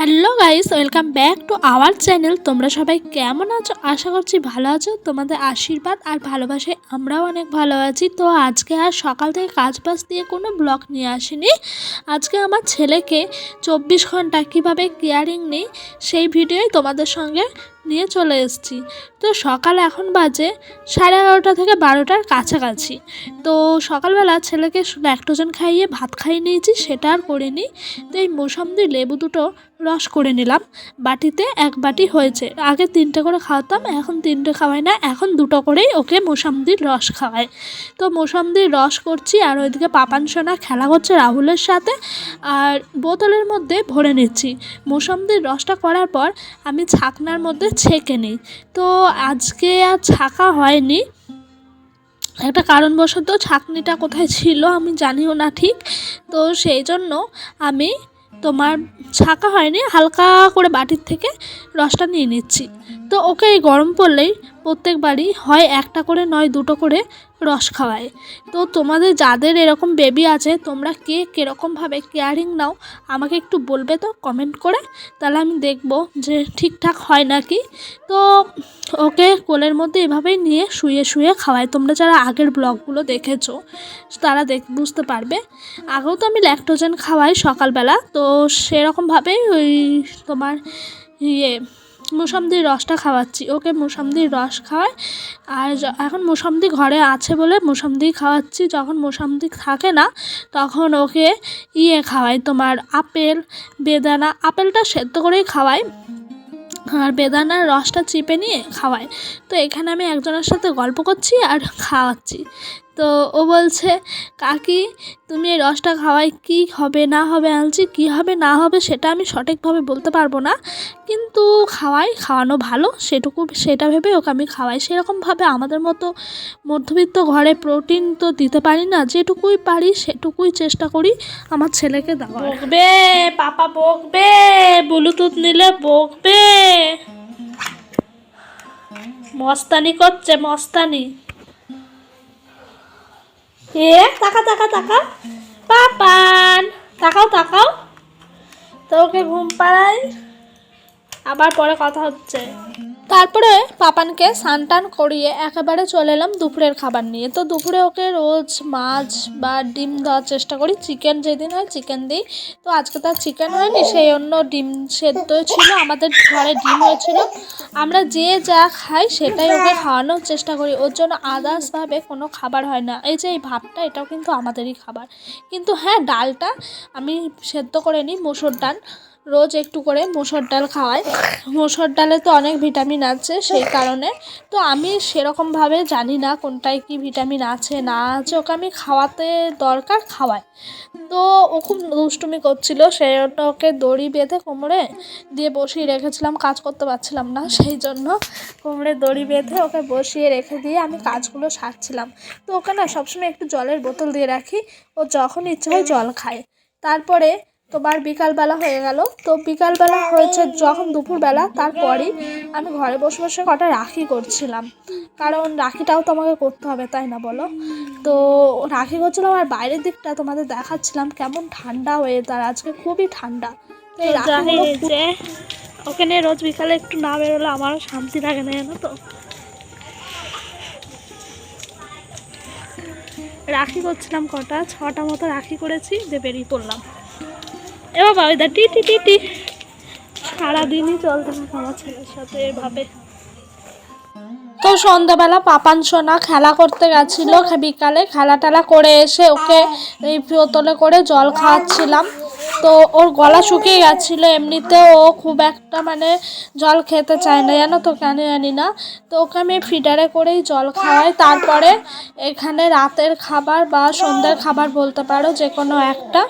Hello guys, welcome back to our channel. তোমরা সবাই কেমন আছো? আশা করছি ভালো আছো। তোমাদের আশীর্বাদ আর ভালোবাসায় আমরাও অনেক ভালো আছি। তো আজকে আর সকাল থেকে কাজ বাজ দিয়ে কোনো ব্লগ নিয়ে আসিনি। আজকে আমার ছেলেকে 24 ঘন্টা কীভাবে কেয়ারিং নিই সেই ভিডিওই তোমাদের সঙ্গে নিয়ে চলে এসেছি। তো সকাল এখন বাজে 11:30 থেকে 12টার কাছাকাছি। তো সকালবেলা ছেলেকে ল্যাকটোজেন খাইয়ে ভাত খাইয়ে নিয়েছি, সেটা আর করিনি। তো এই মৌসম্বি লেবু দুটো রস করে নিলাম। বাটিতে 1 বাটি হয়েছে। আগে 3টে করে খাওয়াতাম, এখন 3টে খাওয়াই না, এখন 2টো করেই ওকে মৌসম্বির রস খাওয়াই। তো মৌসম্বির রস করছি, আর ওইদিকে পাপান সোনা খেলা করছে রাহুলের সাথে, আর বোতলের মধ্যে ভরে নিচ্ছি। মৌসম্বির রসটা করার পর আমি ছাকনার মধ্যে ছেঁকে নিই। তো আজকে আর ছাকা হয়নি, একটা কারণবশত ছাঁকনিটা কোথায় ছিল আমি জানিও না ঠিক। তো সেই জন্য আমি ছাঁকা হয়নি, হালকা করে বাটির থেকে রসটা নিয়ে নিচ্ছি। তো ওকে এই গরম পড়লেই প্রত্যেকবারই হয় 1টা করে নয় 2টো করে রস খাওয়ায়। তো তোমাদের যাদের এরকম বেবি আছে, তোমরা কে কীরকমভাবে কেয়ারিং নাও আমাকে একটু বলবে তো কমেন্ট করে, তাহলে আমি দেখব যে ঠিকঠাক হয় নাকি। তো ওকে কোলের মধ্যে এভাবেই নিয়ে শুয়ে শুয়ে খাওয়াই। তোমরা যারা আগের ব্লগগুলো দেখেছো তারা বুঝতে পারবে। আগেও তো আমি ল্যাকটোজেন খাওয়াই সকালবেলা, তো সেরকমভাবেই ওই মৌসম্বির রসটা খাওয়াচ্ছি ওকে। মৌসম্বির রস খাওয়াই, আর এখন মৌসম্বি ঘরে আছে বলে মৌসম্বি খাওয়াচ্ছি। যখন মৌসম্বি থাকে না তখন ওকে খাওয়াই আপেল, বেদানা। আপেলটা সেদ্ধ করেই খাওয়াই, আর বেদানার রসটা চিপে নিয়ে খাওয়াই। তো এখানে আমি একজনের সাথে গল্প করছি আর খাওয়াচ্ছি। তো ও বলছে, কাকি তুমি এই রসটা খাওয়াই কী হবে না হবে আনছি, কী হবে না হবে সেটা আমি সঠিকভাবে বলতে পারবো না, কিন্তু খাওয়ানো ভালো সেটা ভেবে ওকে আমি খাওয়াই। সেরকমভাবে আমাদের মতো মধ্যবিত্ত ঘরে প্রোটিন তো দিতে পারি না, যেটুকুই পারি সেটুকুই চেষ্টা করি আমার ছেলেকে দেওয়ার। বকবে পাপা, বকবে, ব্লুটুথ নিলে বকবে, মস্তানি করছে মস্তানি। তাকা তাকা তাকা পাপান, তাকাও। তো ওকে ঘুম পাড়াই, আবার পরে কথা হচ্ছে। তারপরে পাপানকে স্নান করিয়ে একেবারে চলে এলাম দুপুরের খাবার নিয়ে। তো দুপুরে ওকে রোজ মাছ বা ডিম দেওয়ার চেষ্টা করি। চিকেন যেদিন হয় চিকেন দিই, তো আজকে তার চিকেন হয়নি, সেই জন্য ডিম সেদ্ধ ছিল, আমাদের ঘরে ডিম হয়েছিল। আমরা যে যা খাই সেটাই ওকে খাওয়ানোর চেষ্টা করি, ওর জন্য আদার্সভাবে কোনো খাবার হয় না। এই যে এই ভাতটা, এটাও কিন্তু আমাদেরই খাবার। কিন্তু হ্যাঁ, ডালটা আমি সেদ্ধ করে নিই, মসুর ডাল রোজ একটু করে মসুর ডাল খাওয়াই। মসুর ডালে তো অনেক ভিটামিন আছে, সেই কারণে। তো আমি সেরকমভাবে জানি না কোনটায় কি ভিটামিন আছে না আছে, ওকে আমি খাওয়াতে দরকার খাওয়াই। তো ও খুব দুষ্টুমি করছিল, সেই জন্য ওকে দড়ি বেঁধে কোমরে দিয়ে বসিয়ে রেখেছিলাম, কাজ করতে পারছিলাম না, সেই জন্য কোমরে দড়ি বেঁধে ওকে বসিয়ে রেখে দিয়ে আমি কাজগুলো সারছিলাম। তো ওকে না সবসময় একটু জলের বোতল দিয়ে রাখি, ও যখন ইচ্ছে হয় জল খায়। তারপরে বিকালবেলা হয়ে গেল। তো বিকালবেলা হয়েছে যখন দুপুরবেলা, তারপরেই আমি ঘরে বসে বসে কটা রাখি করছিলাম, কারণ রাখিটাও তো আমাকে করতে হবে, তাই না বলো? তো রাখি করছিলাম, আর বাইরের দিকটা তোমাদের দেখাচ্ছিলাম কেমন ঠান্ডা ওয়েদার, আজকে খুবই ঠান্ডা। তো এই রাখিগুলো ওখানে রোজ বিকালে একটু না বেরোলে আমারও শান্তি লাগে না, জানো তো। রাখি করছিলাম কটা 6টা মতো রাখি করেছি, দিয়ে বেরিয়ে পড়লাম। এ বাবা, ওই দা টি টি টি টি সারাদিনই চলতে থাকে আমার ছেলের সাথে এভাবে। তো সন্ধ্যাবেলা পাপান সোনা খেলা করতে গেছিলো, বিকালে খেলা টেলা করে এসে ওকে এই বোতলে করে জল খাওয়াচ্ছিলাম। তো ওর গলা শুকিয়ে গেছিলো, এমনিতে ও খুব একটা জল খেতে চায় না, জানো তো, কেন জানি না। তো ওকে আমি ফিডারে করেই জল খাওয়াই। তারপরে এখানে রাতের খাবার বা সন্ধ্যের খাবার বলতে পারো, যে কোনো একটা,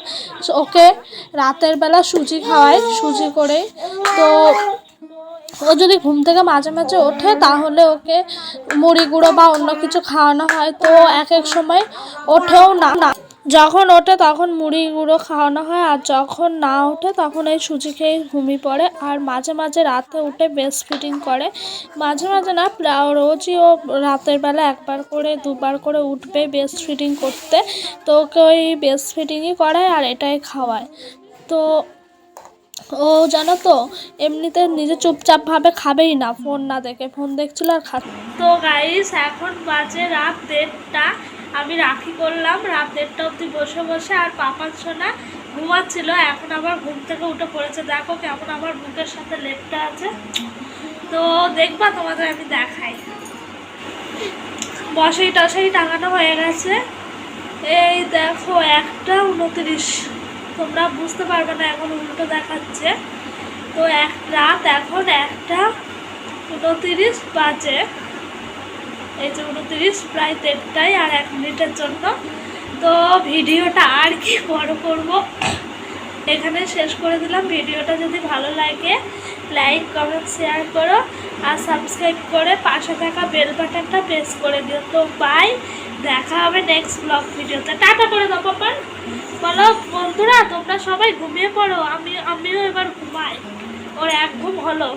ওকে রাতের বেলা সুজি খাওয়াই, সুজি করেই। তো ও যদি ঘুম থেকে মাঝে মাঝে ওঠে তাহলে ওকে মুড়ি গুঁড়ো বা অন্য কিছু খাওয়ানো হয়। তো এক এক সময় ওঠেও না, যখন ওঠে তখন মুড়ি গুঁড়ো খাওয়ানো হয়, আর যখন না ওঠে তখন এই সুজি খেয়ে ঘুমিয়ে পড়ে। আর মাঝে মাঝে রাতে উঠে ব্রেস্ট ফিডিং করে, মাঝে মাঝে না, রোজই ও রাতের বেলা 1বার করে 2বার করে উঠবে ব্রেস্ট ফিডিং করতে। তো ওকে ওই ব্রেস্ট ফিডিংই করায় আর এটাই খাওয়ায়। তো ও জানো তো এমনিতে নিজে চুপচাপভাবে খাবেই না, ফোন না দেখে, ফোন দেখছিল আর তো গাইস এখন বাজে রাত 1:30। আমি রাখি করলাম রাত 1:30 অবধি বসে বসে, আর পাপার সোনা ঘুমাচ্ছিল, এখন আবার ঘুম থেকে উঠে পড়েছে। দেখো কেমন আমার বুকের সাথে লেপটা আছে। তো দেখবা তোমাদের আমি দেখাই। বসাই টসাই টাঙানো হয়ে গেছে। এই দেখো 1:29, তোমরা বুঝতে পারবে না, এখন উল্টো দেখাচ্ছে। তো রাত এখন 1:29 বাজে। এই যে 29, প্রায় 1:30 আর 1 মিনিটের জন্য। তো ভিডিওটা আর কি বড় করব, এখানে শেষ করে দিলাম। ভিডিওটা যদি ভালো লাগে লাইক কমেন্ট শেয়ার করো, আর সাবস্ক্রাইব করে পাশে থাকা বেল বাটনটা প্রেস করে দিও। তো বাই, দেখা হবে নেক্সট ব্লগ ভিডিওতে। টাটা করে দাও পাপার, বলো বন্ধুরা তোমরা সবাই ঘুমিয়ে পড়ো, আমিও এবার ঘুমাই, ওর 1 ঘুম হলো।